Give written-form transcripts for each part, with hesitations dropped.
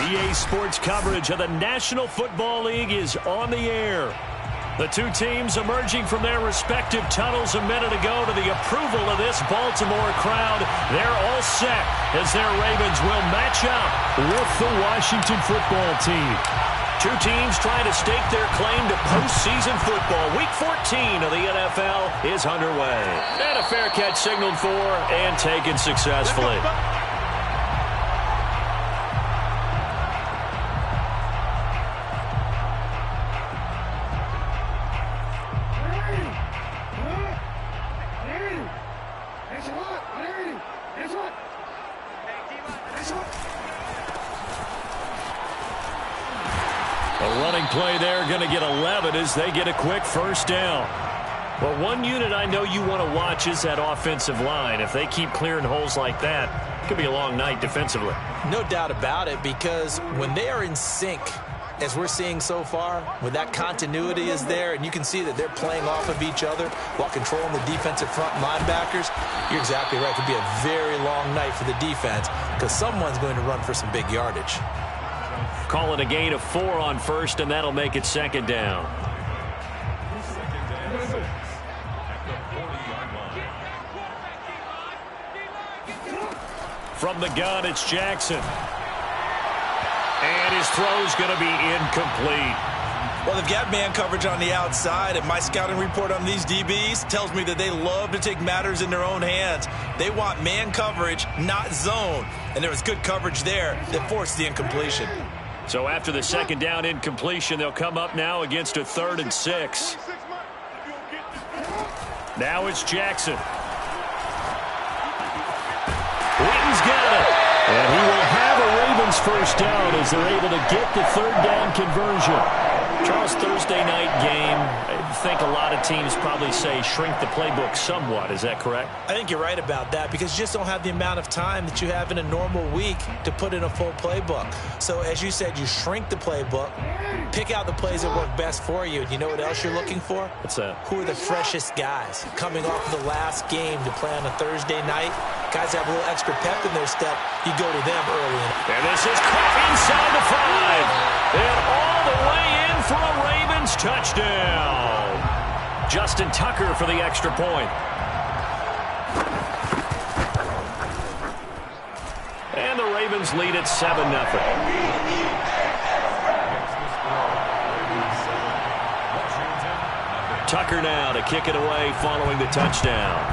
EA Sports coverage of the National Football League is on the air. The two teams emerging from their respective tunnels a minute ago to the approval of this Baltimore crowd. They're all set as their Ravens will match up with the Washington football team. Two teams trying to stake their claim to postseason football. Week 14 of the NFL is underway. And a fair catch signaled for and taken successfully. Play there, going to get 11 as they get a quick first down. Well, one unit I know you want to watch is that offensive line. If they keep clearing holes like that, it could be a long night defensively. No doubt about it, because when they are in sync, as we're seeing so far, when that continuity is there and you can see that they're playing off of each other while controlling the defensive front linebackers, you're exactly right. It could be a very long night for the defense because someone's going to run for some big yardage. Call it a gain of 4 on first, and that'll make it second down. From the gun, it's Jackson. And his throw's going to be incomplete. Well, they've got man coverage on the outside, and my scouting report on these DBs tells me that they love to take matters in their own hands. They want man coverage, not zone. And there was good coverage there that forced the incompletion. So after the second down incompletion, they'll come up now against a 3rd and 6. Now it's Jackson. Witten's got it. And he will have a Ravens first down as they're able to get the 3rd down conversion. Charles, Thursday night game, I think a lot of teams probably say shrink the playbook somewhat. Is that correct? I think you're right about that because you just don't have the amount of time that you have in a normal week to put in a full playbook. So as you said, you shrink the playbook, pick out the plays that work best for you. And you know what else you're looking for? What's that? Who are the freshest guys coming off of the last game to play on a Thursday night? Guys have a little extra pep in their step. You go to them early. And this is caught inside the 5. And all the way in for a Ravens touchdown. Justin Tucker for the extra point. And the Ravens lead at 7-0. Tucker now to kick it away following the touchdown.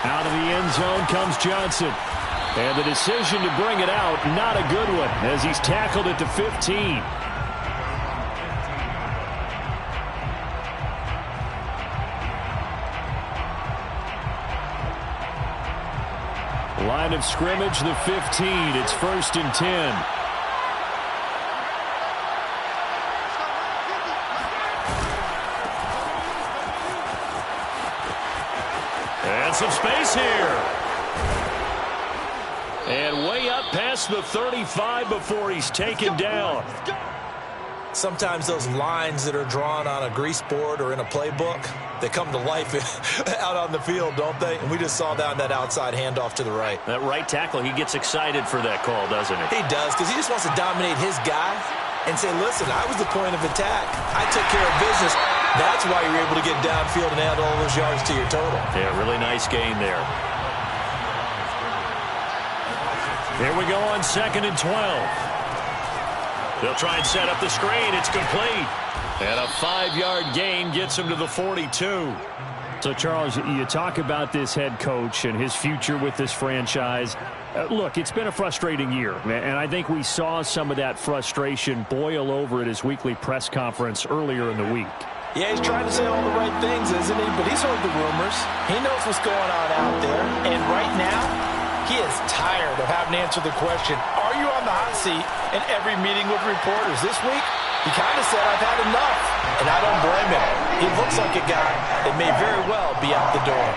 Out of the end zone comes Johnson. And the decision to bring it out, not a good one, as he's tackled at the 15. Line of scrimmage, the 15. It's 1st and 10. And some space here. And way up past the 35 before he's taken down. Sometimes those lines that are drawn on a grease board or in a playbook, they come to life out on the field, don't they? And we just saw that outside handoff to the right. That right tackle, he gets excited for that call, doesn't he? He does, because he just wants to dominate his guy and say, listen, I was the point of attack. I took care of business. That's why you're able to get downfield and add all those yards to your total. Yeah, really nice gain there. Here we go on 2nd and 12. They'll try and set up the screen. It's complete. And a 5-yard gain gets him to the 42. So, Charles, you talk about this head coach and his future with this franchise. Look, it's been a frustrating year, and I think we saw some of that frustration boil over at his weekly press conference earlier in the week. Yeah, he's trying to say all the right things, isn't he? But he's heard the rumors. He knows what's going on out there. And right now, he is tired of having to answer the question, are you on the hot seat in every meeting with reporters? This week, he kind of said, I've had enough. And I don't blame him. He looks like a guy that may very well be out the door.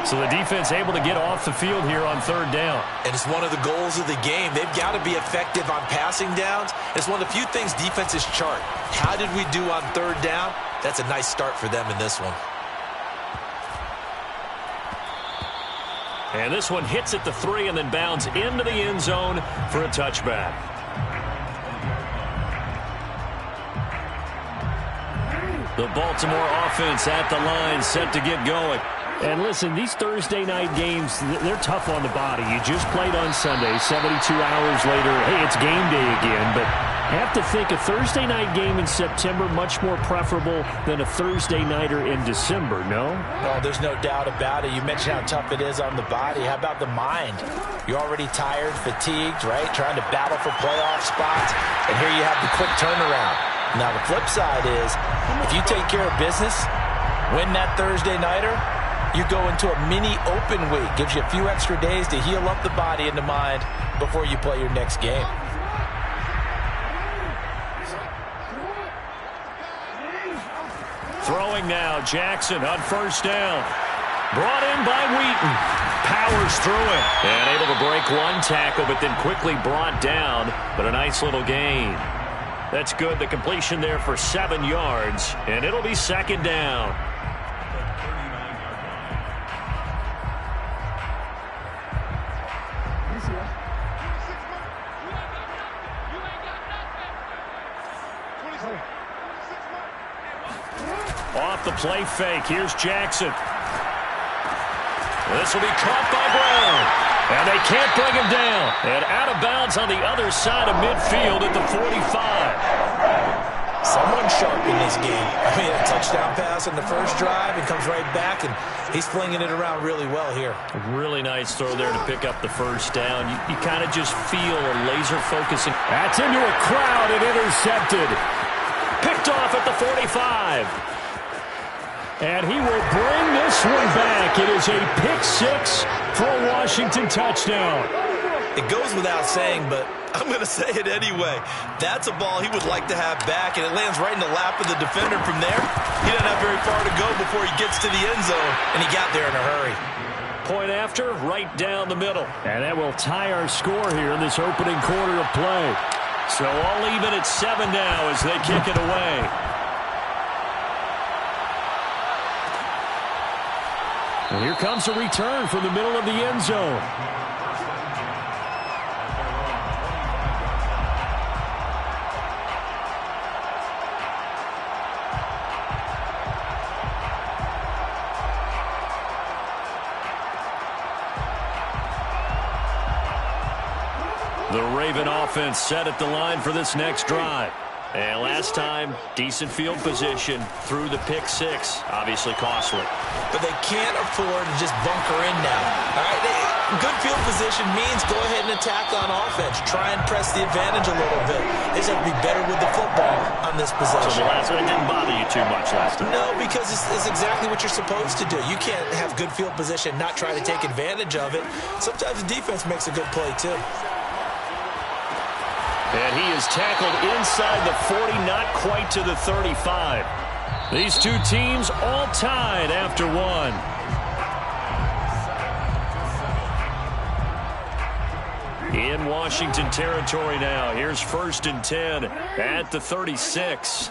So the defense able to get off the field here on 3rd down. And it's one of the goals of the game. They've got to be effective on passing downs. It's one of the few things defenses chart. How did we do on 3rd down? That's a nice start for them in this one. And this one hits at the 3 and then bounds into the end zone for a touchback. The Baltimore offense at the line, set to get going. And listen, these Thursday night games, they're tough on the body. You just played on Sunday, 72 hours later, hey, it's game day again. But I have to think a Thursday night game in September much more preferable than a Thursday nighter in December, no? Oh, there's no doubt about it. You mentioned how tough it is on the body. How about the mind? You're already tired, fatigued, right? Trying to battle for playoff spots. And here you have the quick turnaround. Now, the flip side is, if you take care of business, win that Thursday nighter, you go into a mini open week. Gives you a few extra days to heal up the body and the mind before you play your next game. Throwing now, Jackson on first down. Brought in by Wheaton. Powers through it. And able to break one tackle, but then quickly brought down. But a nice little gain. That's good. The completion there for 7 yards. And it'll be second down. Off the play fake. Here's Jackson. This will be caught by Brown. And they can't bring him down. And out of bounds on the other side of midfield at the 45. Someone sharp in this game. I mean, a touchdown pass on the first drive and comes right back, and he's flinging it around really well here. Really nice throw there to pick up the first down. You kind of just feel a laser focusing. That's into a crowd and intercepted. Picked off at the 45. And he will bring this one back. It is a pick six for a Washington touchdown. It goes without saying, but I'm going to say it anyway. That's a ball he would like to have back, and it lands right in the lap of the defender from there. He doesn't have very far to go before he gets to the end zone, and he got there in a hurry. Point after, right down the middle. And that will tie our score here in this opening quarter of play. So all even at 7 now as they kick it away. And here comes a return from the middle of the end zone. The Raven offense set at the line for this next drive. And last time, decent field position through the pick six. Obviously costly. But they can't afford to just bunker in now. All right, good field position means go ahead and attack on offense. Try and press the advantage a little bit. They just have to be better with the football on this possession. So the last one didn't bother you too much last time? No, because it's exactly what you're supposed to do. You can't have good field position, not try to take advantage of it. Sometimes the defense makes a good play, too. And he is tackled inside the 40, not quite to the 35. These two teams all tied after one. In Washington territory now. Here's 1st and 10 at the 36.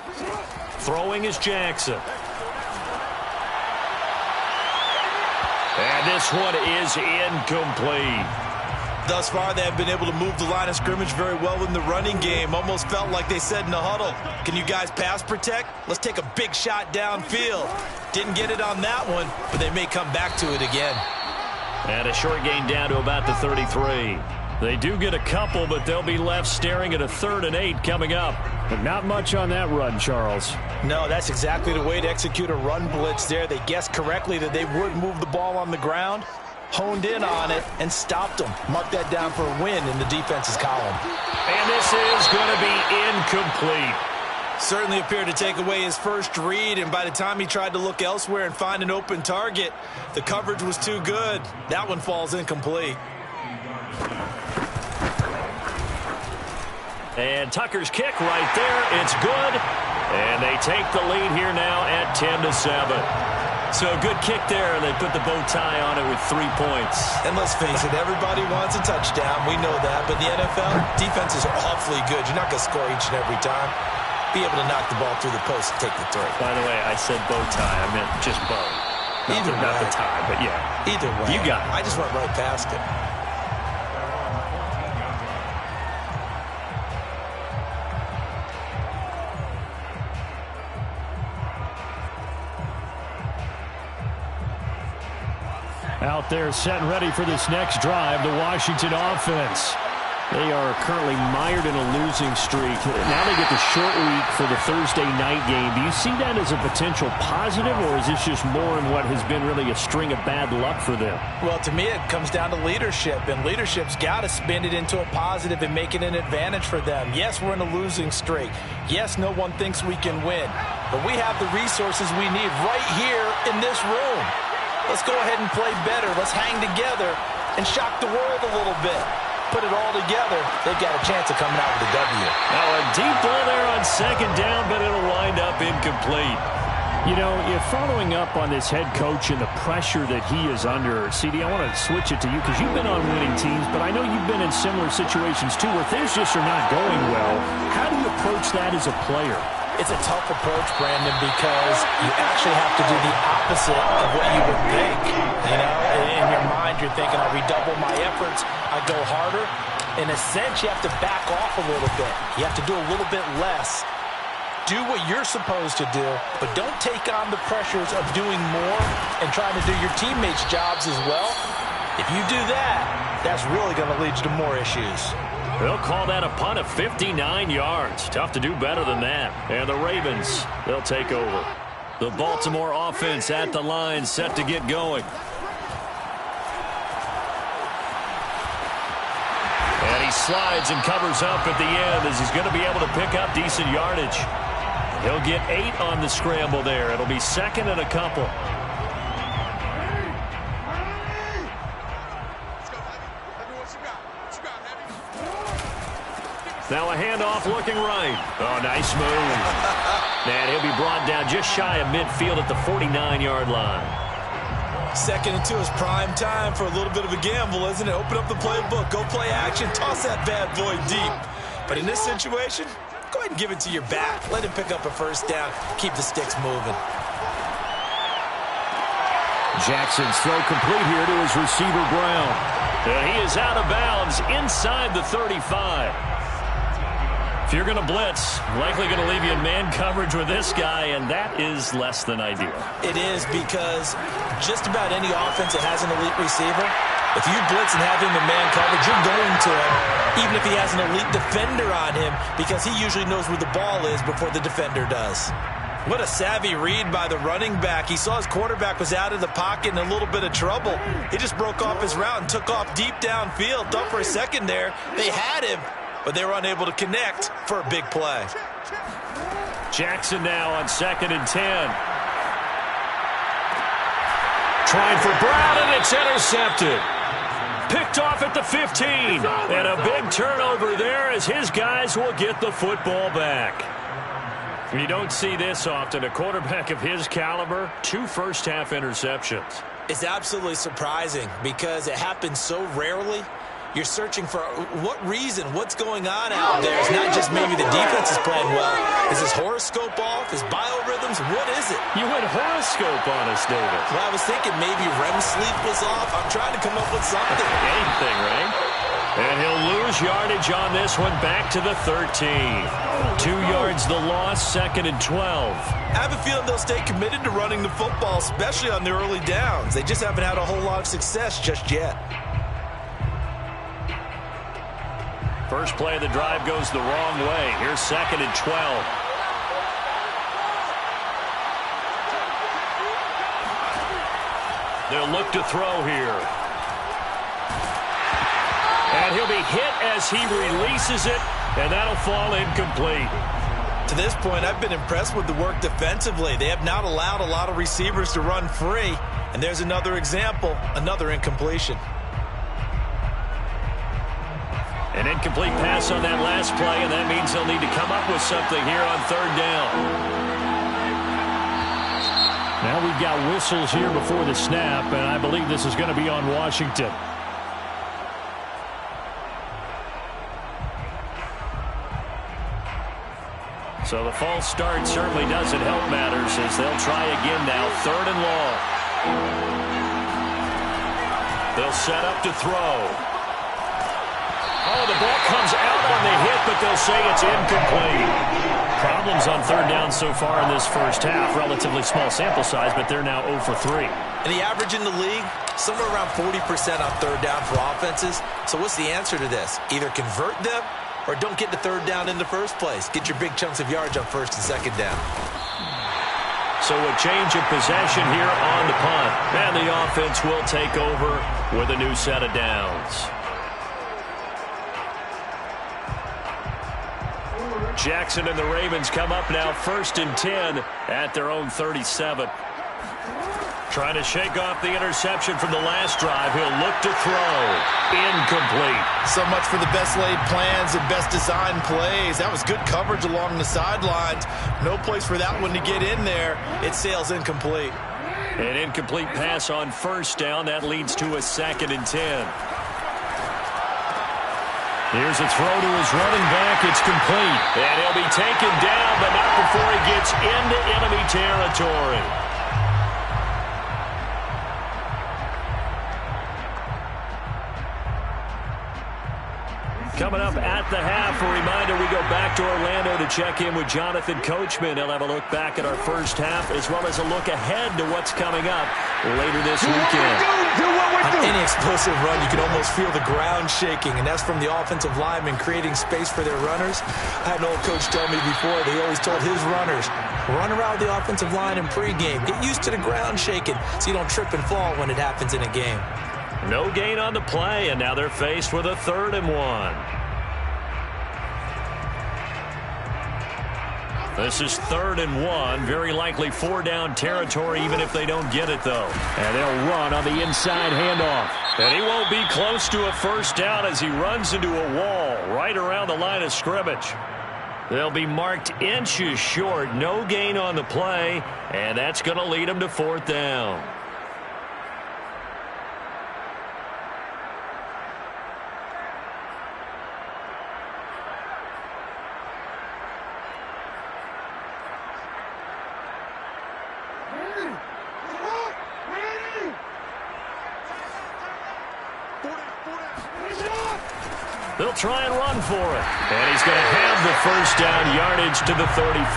Throwing is Jackson. And this one is incomplete. Thus far, they have been able to move the line of scrimmage very well in the running game. Almost felt like they said in the huddle, can you guys pass protect? Let's take a big shot downfield. Didn't get it on that one, but they may come back to it again. And a short gain down to about the 33. They do get a couple, but they'll be left staring at a 3rd and 8 coming up. But not much on that run, Charles. No, that's exactly the way to execute a run blitz there. They guessed correctly that they would move the ball on the ground, honed in on it, and stopped them. Mark that down for a win in the defense's column. And this is going to be incomplete. Certainly appeared to take away his first read, and by the time he tried to look elsewhere and find an open target, the coverage was too good. That one falls incomplete. And Tucker's kick right there. It's good. And they take the lead here now at 10-7. So a good kick there, and they put the bow tie on it with 3 points. And let's face it, everybody wants a touchdown. We know that. But the NFL, defense is awfully good. You're not going to score each and every time. Be able to knock the ball through the post and take the throw. By the way, I said bow tie. I meant just bow. Not the time, but yeah. Either way. You got it. I just went right past it. Out there set and ready for this next drive, the Washington offense. They are currently mired in a losing streak. Now they get the short week for the Thursday night game. Do you see that as a potential positive, or is this just more in what has been really a string of bad luck for them? Well, to me, it comes down to leadership, and leadership's got to spin it into a positive and make it an advantage for them. Yes, we're in a losing streak. Yes, no one thinks we can win, but we have the resources we need right here in this room. Let's go ahead and play better. Let's hang together and shock the world a little bit. Put it all together, they've got a chance of coming out with a W. Now a deep ball there on second down, but it'll wind up incomplete. You know, if following up on this head coach and the pressure that he is under, CD, I want to switch it to you because you've been on winning teams, but I know you've been in similar situations too where things just are not going well. How do you approach that as a player? It's a tough approach, Brandon, because you actually have to do the opposite of what you would think. You know, in your mind, you're thinking, I redouble my efforts, I go harder. In a sense, you have to back off a little bit. You have to do a little bit less. Do what you're supposed to do, but don't take on the pressures of doing more and trying to do your teammates' jobs as well. If you do that, that's really going to lead you to more issues. They'll call that a punt of 59 yards. Tough to do better than that. And the Ravens, they'll take over. The Baltimore offense at the line, set to get going. And he slides and covers up at the end as he's going to be able to pick up decent yardage. He'll get 8 on the scramble there. It'll be second and a couple. Now a handoff looking right. Oh, nice move. And he'll be brought down just shy of midfield at the 49-yard line. Second and 2 is prime time for a little bit of a gamble, isn't it? Open up the playbook, go play action, toss that bad boy deep. But in this situation, go ahead and give it to your back. Let him pick up a first down. Keep the sticks moving. Jackson's throw complete here to his receiver, Brown. And he is out of bounds inside the 35. If you're going to blitz, likely going to leave you in man coverage with this guy, and that is less than ideal. It is, because just about any offense that has an elite receiver, if you blitz and have him in man coverage, you're going to him, even if he has an elite defender on him, because he usually knows where the ball is before the defender does. What a savvy read by the running back. He saw his quarterback was out of the pocket in a little bit of trouble. He just broke off his route and took off deep downfield. Thought for a second there they had him, but they were unable to connect for a big play. Jackson now on 2nd and 10. Trying for Brown, and it's intercepted. Picked off at the 15. And a big turnover there as his guys will get the football back. You don't see this often. A quarterback of his caliber, 2 first-half interceptions. It's absolutely surprising because it happens so rarely. You're searching for what reason, what's going on out there. It's not just maybe the defense is playing well. Is his horoscope off? His biorhythms? What is it? You went horoscope on us, David. Well, I was thinking maybe REM sleep was off. I'm trying to come up with something. Anything, right? And he'll lose yardage on this one, back to the 13. 2 yards the loss, 2nd and 12. I have a feeling they'll stay committed to running the football, especially on the early downs. They just haven't had a whole lot of success just yet. First play of the drive goes the wrong way. Here's 2nd and 12. They'll look to throw here. And he'll be hit as he releases it, and that'll fall incomplete. To this point, I've been impressed with the work defensively. They have not allowed a lot of receivers to run free. And there's another example, another incompletion. An incomplete pass on that last play, and that means they'll need to come up with something here on 3rd down. Now we've got whistles here before the snap, and I believe this is going to be on Washington. So the false start certainly doesn't help matters as they'll try again now. 3rd and long. They'll set up to throw. Oh, the ball comes out on the hit, but they'll say it's incomplete. Problems on third down so far in this first half. Relatively small sample size, but they're now 0 for 3. And the average in the league, somewhere around 40% on third down for offenses. So what's the answer to this? Either convert them or don't get to third down in the first place. Get your big chunks of yards on first and second down. So a change of possession here on the punt. And the offense will take over with a new set of downs. Jackson and the Ravens come up now 1st and 10 at their own 37. Trying to shake off the interception from the last drive. He'll look to throw. Incomplete. So much for the best laid plans and best designed plays. That was good coverage along the sidelines. No place for that one to get in there. It sails incomplete. An incomplete pass on first down. That leads to a 2nd and 10. Here's a throw to his running back. It's complete. And he'll be taken down, but not before he gets into enemy territory. Coming up at the half, a reminder, we go back to Orlando to check in with Jonathan Coachman. He'll have a look back at our first half, as well as a look ahead to what's coming up later this weekend. On any explosive run, you can almost feel the ground shaking, and that's from the offensive linemen creating space for their runners. I had an old coach tell me before, they always told his runners, run around the offensive line in pregame. Get used to the ground shaking so you don't trip and fall when it happens in a game. No gain on the play, and now they're faced with a 3rd and 1. This is 3rd and 1. Very likely 4-down territory, even if they don't get it, though. And they'll run on the inside handoff. And he won't be close to a first down as he runs into a wall right around the line of scrimmage. They'll be marked inches short. No gain on the play, and that's going to lead them to 4th down. They'll try and run for it. And he's going to have the first down, yardage to the 35.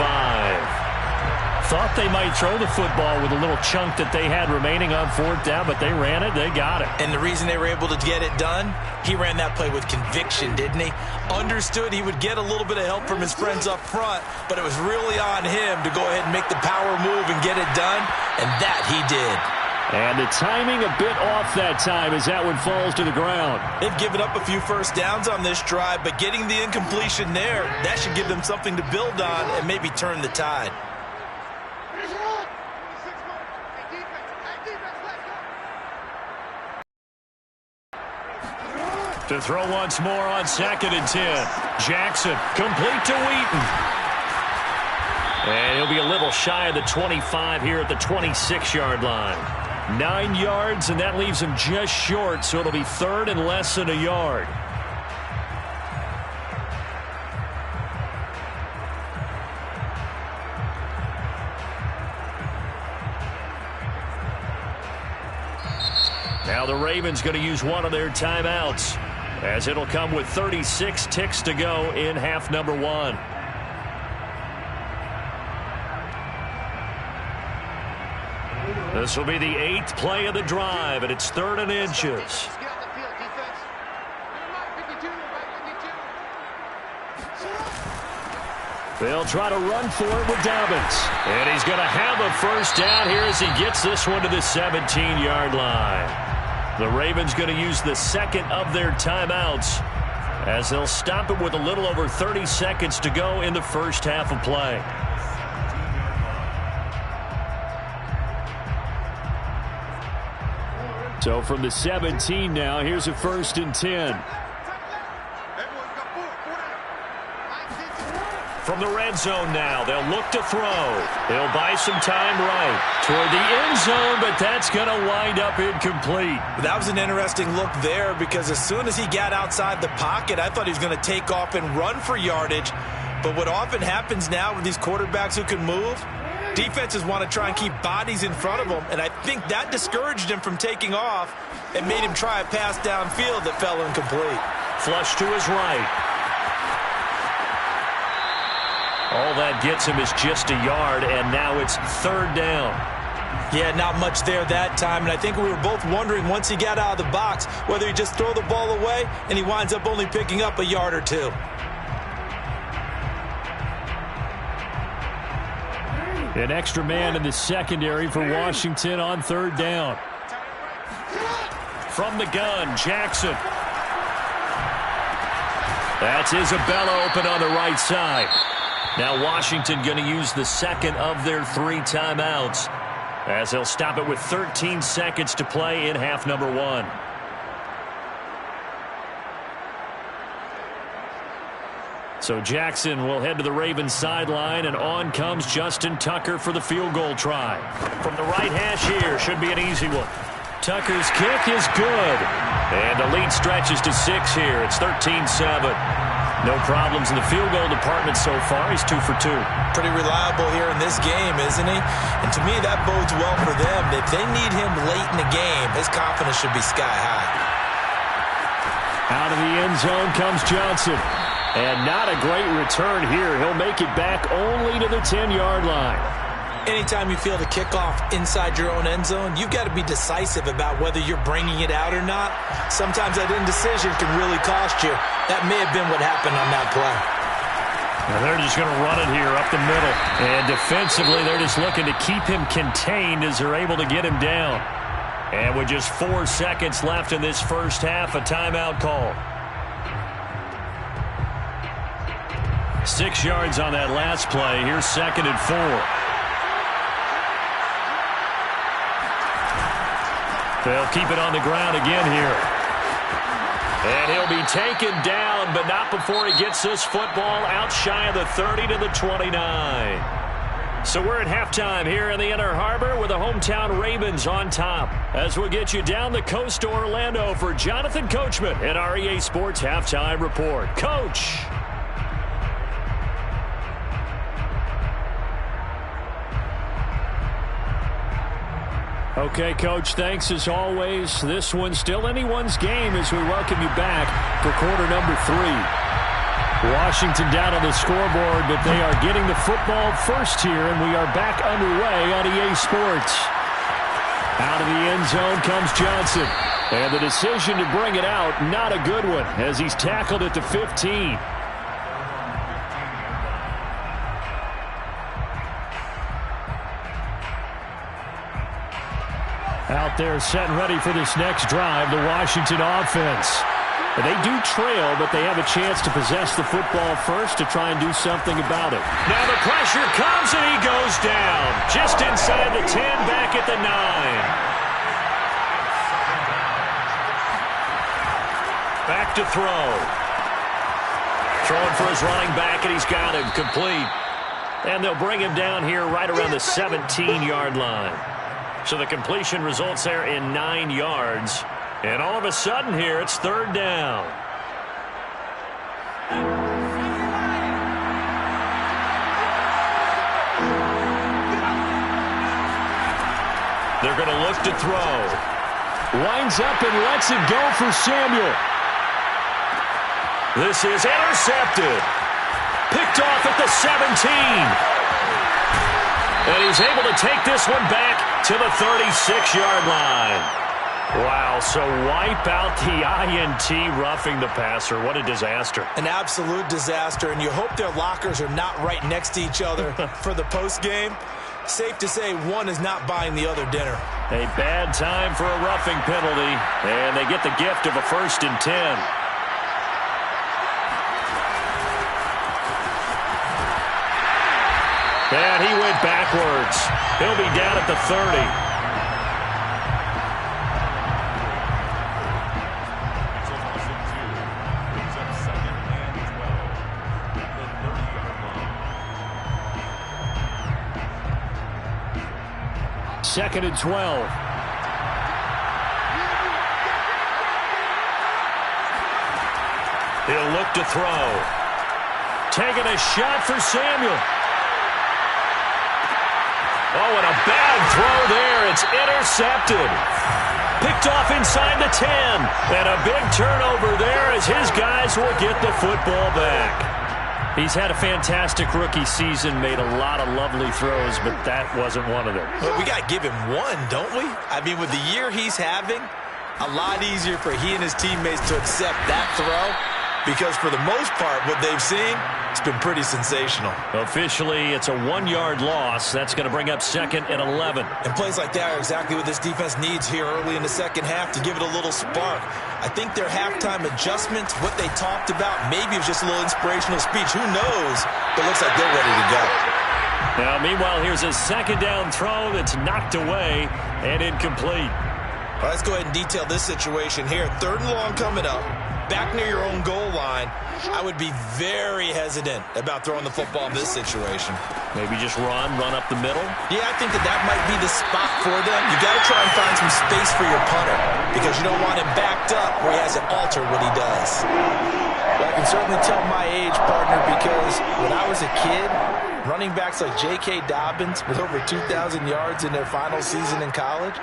Thought they might throw the football with a little chunk that they had remaining on 4th down, but they ran it, they got it. And the reason they were able to get it done, he ran that play with conviction, didn't he? Understood he would get a little bit of help from his friends up front, but it was really on him to go ahead and make the power move and get it done, and that he did. And the timing a bit off that time as that one falls to the ground. They've given up a few first downs on this drive, but getting the incompletion there, that should give them something to build on and maybe turn the tide. To throw once more on 2nd and 10. Jackson, complete to Wheaton. And he'll be a little shy of the 25 here at the 26-yard line. 9 yards, and that leaves him just short, so it'll be 3rd and less than a yard. Now the Ravens going to use one of their timeouts, as it'll come with 36 ticks to go in half number 1. This will be the 8th play of the drive, and it's 3rd and inches. They'll try to run for it with Dobbins. And he's going to have a first down here as he gets this one to the 17-yard line. The Ravens going to use the 2nd of their timeouts as they'll stop it with a little over 30 seconds to go in the first half of play. So from the 17 now, here's a 1st and 10. From the red zone now, they'll look to throw. They'll buy some time right toward the end zone, but that's going to wind up incomplete. That was an interesting look there because as soon as he got outside the pocket, I thought he was going to take off and run for yardage. But what often happens now with these quarterbacks who can move, Defenses want to try and keep bodies in front of them, and I think that discouraged him from taking off and made him try a pass downfield that fell incomplete. Flush to his right. All that gets him is just a yard, and now it's third down. Yeah, not much there that time, and I think we were both wondering once he got out of the box whether he just throw the ball away and he winds up only picking up a yard or two. An extra man in the secondary for Washington on third down. From the gun, Jackson. That's Isabella open on the right side. Now Washington going to use the second of their 3 timeouts, as they'll stop it with 13 seconds to play in half number 1. So Jackson will head to the Ravens sideline, and on comes Justin Tucker for the field goal try. From the right hash here, should be an easy one. Tucker's kick is good. And the lead stretches to 6 here. It's 13-7. No problems in the field goal department so far. He's 2 for 2. Pretty reliable here in this game, isn't he? And to me, that bodes well for them. If they need him late in the game, his confidence should be sky high. Out of the end zone comes Johnson. And not a great return here. He'll make it back only to the 10-yard line. Anytime you feel the kickoff inside your own end zone, you've got to be decisive about whether you're bringing it out or not. Sometimes that indecision can really cost you. That may have been what happened on that play. Now they're just going to run it here up the middle. And defensively, they're just looking to keep him contained as they're able to get him down. And with just 4 seconds left in this first half, a timeout call. 6 yards on that last play. Here's 2nd and 4. They'll keep it on the ground again here. And he'll be taken down, but not before he gets this football out shy of the 30 to the 29. So we're at halftime here in the Inner Harbor with the hometown Ravens on top, as we'll get you down the coast to Orlando for Jonathan Coachman at our EA Sports Halftime Report. Coach! Okay, Coach, thanks as always. This one's still anyone's game as we welcome you back for quarter number 3. Washington down on the scoreboard, but they are getting the football first here, and we are back underway on EA Sports. Out of the end zone comes Johnson. And the decision to bring it out, not a good one, as he's tackled at the 15. Out there set and ready for this next drive, the Washington offense. They do trail, but they have a chance to possess the football first to try and do something about it. Now the pressure comes, and he goes down. Just inside the 10, back at the 9. Back to throw. Throwing for his running back, and he's got him complete. And they'll bring him down here right around the 17-yard line. So the completion results there in 9 yards. And all of a sudden here, it's third down. They're going to look to throw. Winds up and lets it go for Samuel. This is intercepted. Picked off at the 17. And he's able to take this one back to the 36-yard line. Wow, so wipe out the INT, roughing the passer. What a disaster. An absolute disaster, and you hope their lockers are not right next to each other for the postgame. Safe to say one is not buying the other dinner. A bad time for a roughing penalty, and they get the gift of a 1st and 10. And he went backwards. He'll be down at the 30. Second and 12. He'll look to throw. Taking a shot for Samuel. Oh, and a bad throw there. It's intercepted. Picked off inside the 10. And a big turnover there as his guys will get the football back. He's had a fantastic rookie season, made a lot of lovely throws, but that wasn't one of them. Well, we got to give him one, don't we? I mean, with the year he's having, a lot easier for he and his teammates to accept that throw because for the most part, what they've seen, it's been pretty sensational. Officially, it's a 1-yard loss. That's going to bring up 2nd and 11. And plays like that are exactly what this defense needs here early in the second half to give it a little spark. I think their halftime adjustments, what they talked about, maybe it was just a little inspirational speech. Who knows? But it looks like they're ready to go. Now, meanwhile, here's a 2nd down throw that's knocked away and incomplete. All right, let's go ahead and detail this situation here. 3rd and long coming up. Back near your own goal line. I would be very hesitant about throwing the football in this situation. Maybe just run up the middle? Yeah, I think that might be the spot for them. You got to try and find some space for your punter because you don't want him backed up where he has to alter what he does. Well, I can certainly tell my age, partner, because when I was a kid, running backs like J.K. Dobbins with over 2,000 yards in their final season in college,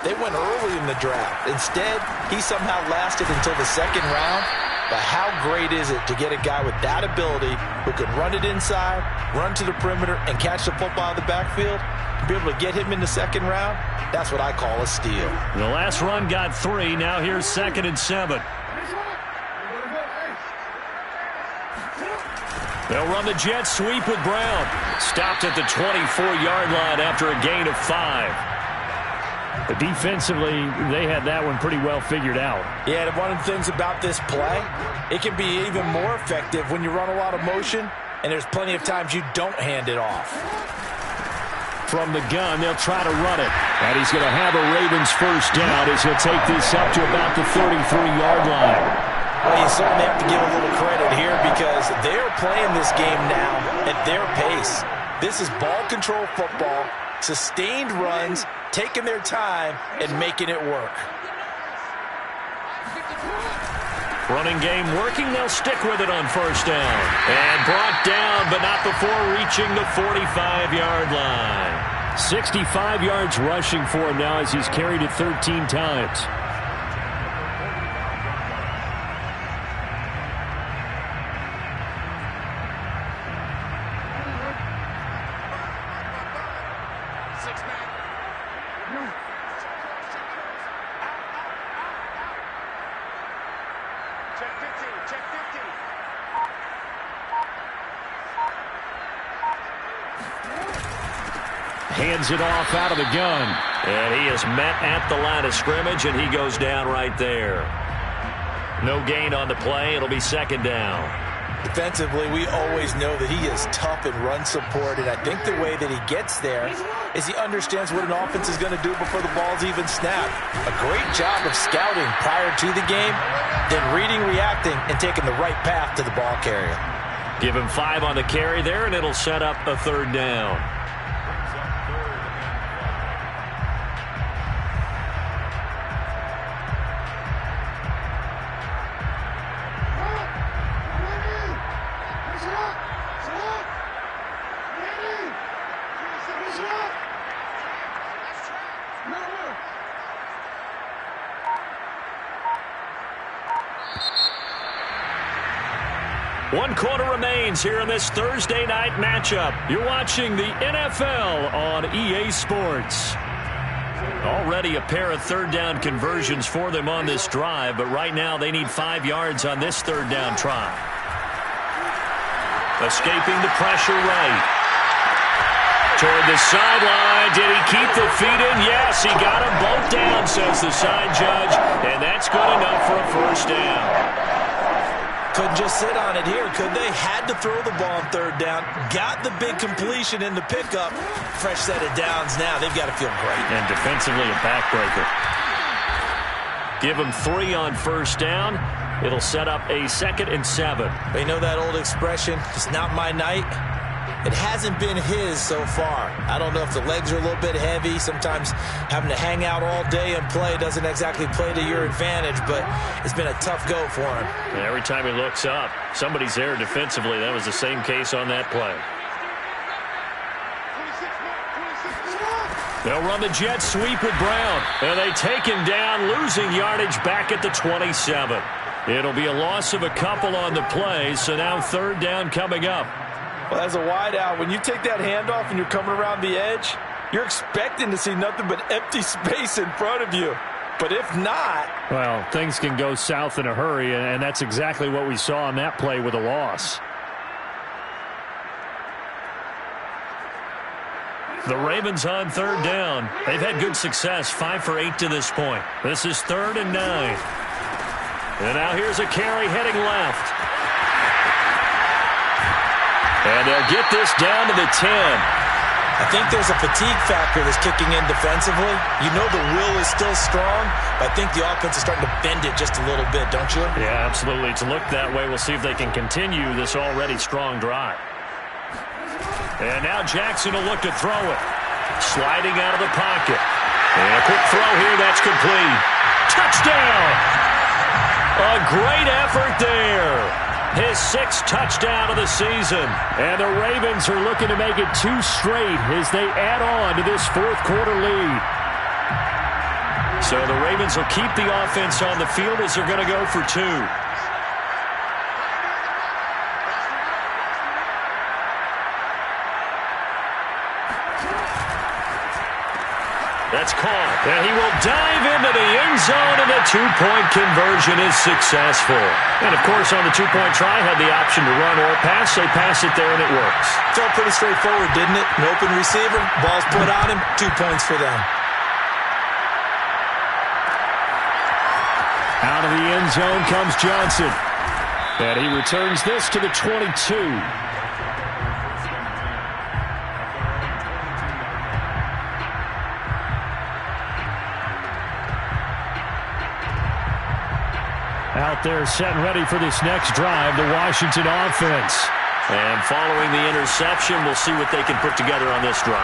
they went early in the draft. Instead, he somehow lasted until the 2nd round. But how great is it to get a guy with that ability who can run it inside, run to the perimeter, and catch the football out of the backfield? To be able to get him in the 2nd round, that's what I call a steal. The last run got 3. Now here's 2nd and 7. They'll run the jet sweep with Brown. Stopped at the 24-yard line after a gain of 5. But defensively, they had that one pretty well figured out. Yeah, and one of the things about this play, it can be even more effective when you run a lot of motion, and there's plenty of times you don't hand it off. From the gun, they'll try to run it. And he's going to have a Ravens 1st down as he'll take this up to about the 33-yard line. Well, you certainly have to give a little credit here because they're playing this game now at their pace. This is ball control football, sustained runs, taking their time and making it work. Running game working. They'll stick with it on 1st down. And brought down, but not before reaching the 45-yard line. 65 yards rushing for him now as he's carried it 13 times. Hands it off out of the gun. And he is met at the line of scrimmage, and he goes down right there. No gain on the play. It'll be 2nd down. Defensively, we always know that he is tough in run support, and I think the way that he gets there is he understands what an offense is going to do before the ball's even snapped. A great job of scouting prior to the game, then reading, reacting, and taking the right path to the ball carrier. Give him 5 on the carry there, and it'll set up a 3rd down. One quarter remains here in this Thursday night matchup. You're watching the NFL on EA Sports. Already a pair of 3rd down conversions for them on this drive, but right now they need 5 yards on this 3rd down try. Escaping the pressure right. Toward the sideline. Did he keep the feet in? Yes, he got them both down, says the side judge, and that's good enough for a 1st down. Couldn't just sit on it here, could they? Had to throw the ball on 3rd down. Got the big completion in the pickup. Fresh set of downs now. They've got to feel great. And defensively a backbreaker. Give them 3 on 1st down. It'll set up a 2nd and 7. They know that old expression, it's not my night. It hasn't been his so far. I don't know if the legs are a little bit heavy. Sometimes having to hang out all day and play doesn't exactly play to your advantage, but it's been a tough go for him. And every time he looks up, somebody's there defensively. That was the same case on that play. They'll run the jet sweep with Brown. And they take him down, losing yardage back at the 27. It'll be a loss of a couple on the play, so now third down coming up. Well, as a wideout, when you take that handoff and you're coming around the edge, you're expecting to see nothing but empty space in front of you. But if not... Well, things can go south in a hurry, and that's exactly what we saw on that play with a loss. The Ravens on third down. They've had good success, 5 for 8 to this point. This is 3rd and 9. And now here's a carry heading left. And they'll get this down to the 10. I think there's a fatigue factor that's kicking in defensively. You know the will is still strong, but I think the offense is starting to bend it just a little bit, don't you? Yeah, absolutely. It's looked that way. We'll see if they can continue this already strong drive. And now Jackson will look to throw it. Sliding out of the pocket. And a quick throw here. That's complete. Touchdown! A great effort there. His 6th touchdown of the season. And the Ravens are looking to make it 2 straight as they add on to this 4th quarter lead. So the Ravens will keep the offense on the field as they're going to go for 2. That's caught. And he will dive into the end zone, and the 2-point conversion is successful. And, of course, on the 2-point try, had the option to run or pass. They pass it there, and it works. Felt pretty straightforward, didn't it? An open receiver, ball's put on him, 2 points for them. Out of the end zone comes Johnson. And he returns this to the 22. Out there set and ready for this next drive, the Washington offense. And following the interception, we'll see what they can put together on this drive.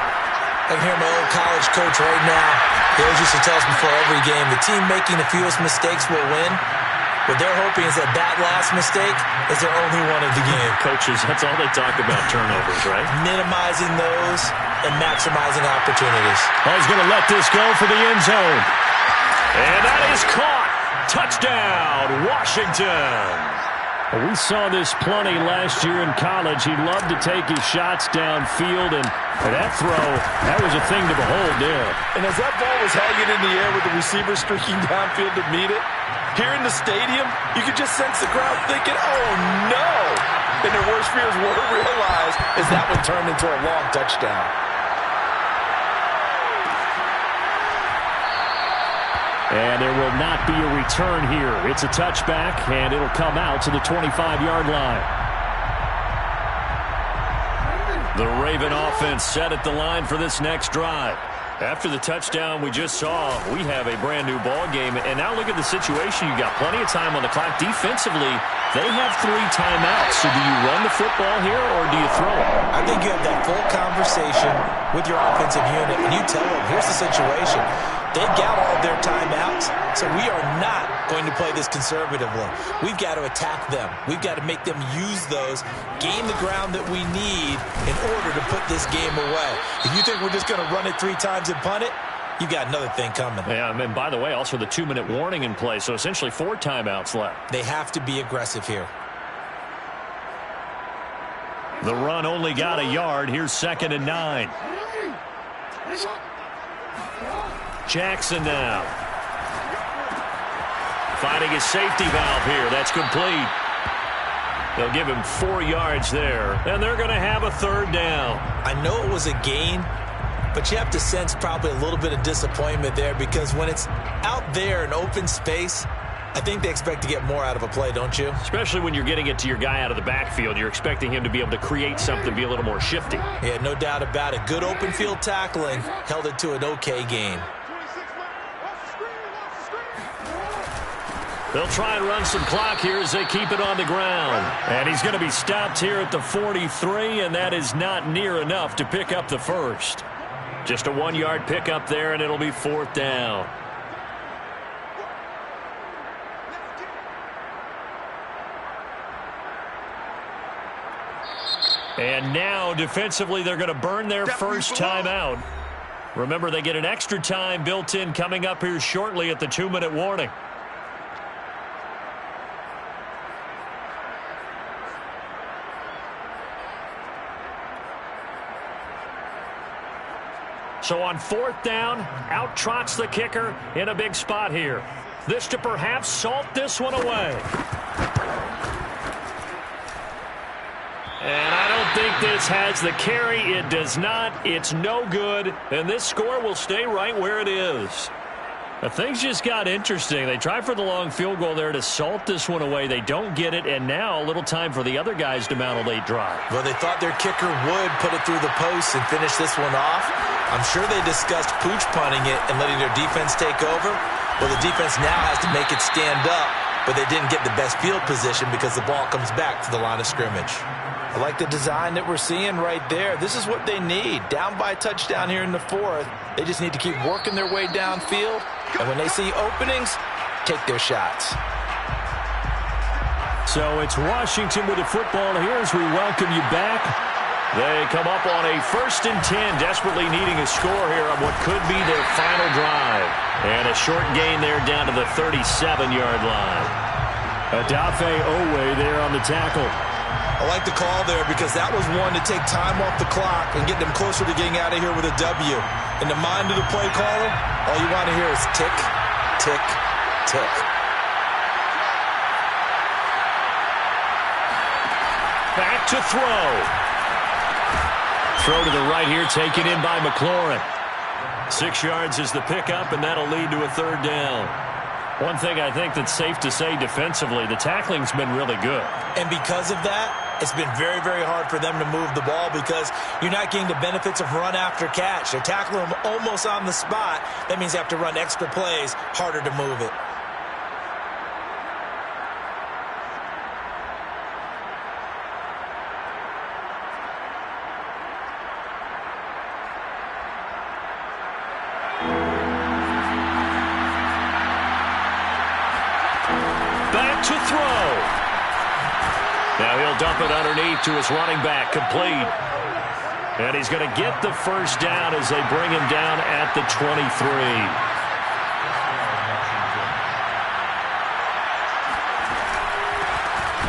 I can hear my old college coach right now. He always used to tell us before every game, the team making the fewest mistakes will win. What they're hoping is that last mistake is their only one of the game. Coaches, that's all they talk about, turnovers, right? Minimizing those and maximizing opportunities. Oh, he's going to let this go for the end zone. And that is caught. Touchdown, Washington. We saw this plenty last year in college. He loved to take his shots downfield, and that throw, that was a thing to behold there. And as that ball was hanging in the air with the receiver streaking downfield to meet it, here in the stadium, you could just sense the crowd thinking, oh, no. And their worst fears were realized as that one turned into a long touchdown. And there will not be a return here. It's a touchback, and it'll come out to the 25-yard line. The Raven offense set at the line for this next drive. After the touchdown we just saw, we have a brand-new ball game. And now look at the situation. You got plenty of time on the clock. Defensively, they have 3 timeouts. So do you run the football here, or do you throw it? I think you have that full conversation with your offensive unit, and you tell them, here's the situation. They've got all of their timeouts, so we are not going to play this conservatively. We've got to attack them. We've got to make them use those, gain the ground that we need in order to put this game away. If you think we're just going to run it 3 times and punt it, you've got another thing coming. Yeah, and by the way, also the 2-minute warning in play, so essentially 4 timeouts left. They have to be aggressive here. The run only got a yard. Here's 2nd and 9. Jackson now. Finding his safety valve here. That's complete. They'll give him 4 yards there. And they're going to have a 3rd down. I know it was a gain, but you have to sense probably a little bit of disappointment there, because when it's out there in open space, I think they expect to get more out of a play, don't you? Especially when you're getting it to your guy out of the backfield. You're expecting him to be able to create something, be a little more shifty. Yeah, no doubt about it. Good open field tackling held it to an okay gain. They'll try and run some clock here as they keep it on the ground. And he's going to be stopped here at the 43, and that is not near enough to pick up the first. Just a 1-yard pickup there, and it'll be 4th down. And now, defensively, they're going to burn their first timeout. Remember, they get an extra time built in coming up here shortly at the 2-minute warning. So on 4th down, out trots the kicker in a big spot here. This to perhaps salt this one away. And I don't think this has the carry. It does not. It's no good. And this score will stay right where it is. But things just got interesting. They try for the long field goal there to salt this one away. They don't get it. And now a little time for the other guys to mount a late drive. Well, they thought their kicker would put it through the post and finish this one off. I'm sure they discussed pooch punting it and letting their defense take over. Well, the defense now has to make it stand up, but they didn't get the best field position because the ball comes back to the line of scrimmage. I like the design that we're seeing right there. This is what they need. Down by a touchdown here in the 4th. They just need to keep working their way downfield. And when they see openings, take their shots. So it's Washington with the football here as we welcome you back. They come up on a 1st and 10, desperately needing a score here on what could be their final drive. And a short gain there down to the 37-yard line. Adafe Owe there on the tackle. I like the call there because that was one to take time off the clock and get them closer to getting out of here with a W. In the mind of the play caller, all you want to hear is tick, tick, tick. Back to throw. Throw to the right here, taken in by McLaurin. 6 yards is the pickup, and that'll lead to a 3rd down. One thing I think that's safe to say defensively, the tackling's been really good. And because of that, it's been very, very hard for them to move the ball because you're not getting the benefits of run after catch. They're tackling them almost on the spot. That means they have to run extra plays, harder to move it. To throw. Now he'll dump it underneath to his running back, complete. And he's going to get the 1st down as they bring him down at the 23.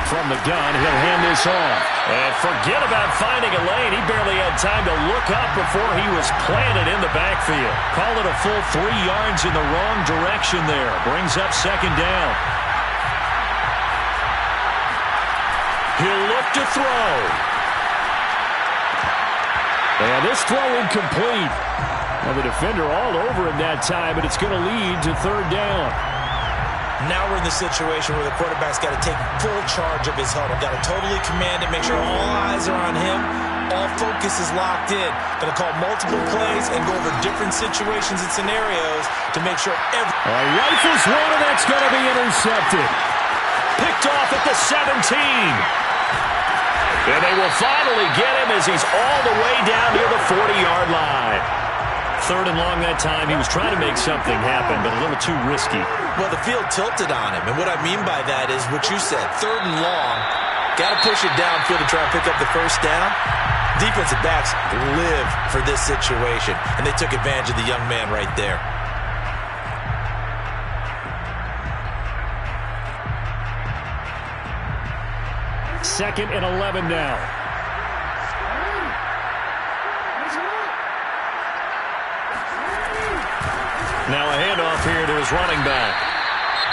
From the gun, he'll hand this off. And forget about finding a lane. He barely had time to look up before he was planted in the backfield. Call it a full 3 yards in the wrong direction there. Brings up 2nd down. He'll look to throw. And this throw incomplete. Now the defender all over him that time, but it's going to lead to 3rd down. Now we're in the situation where the quarterback's got to take full charge of his huddle. Got to totally command it, make sure all eyes are on him. All focus is locked in. Going to call multiple plays and go over different situations and scenarios to make sure every... Rifles one, and that's going to be intercepted. Picked off at the 17. And they will finally get him as he's all the way down near the 40-yard line. 3rd and long that time. He was trying to make something happen, but a little too risky. Well, the field tilted on him, and what I mean by that is what you said. 3rd and long, got to push it downfield to try and pick up the 1st down. Defensive backs live for this situation, and they took advantage of the young man right there. Second and 11 now. Now a handoff here to his running back.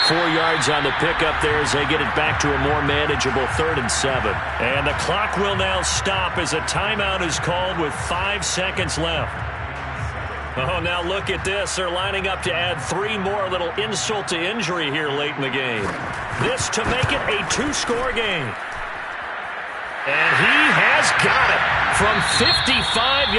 4 yards on the pickup there as they get it back to a more manageable 3rd and 7. And the clock will now stop as a timeout is called with 5 seconds left. Oh, now look at this. They're lining up to add 3 more, little insult to injury here late in the game. This to make it a 2-score game. And he has got it from 55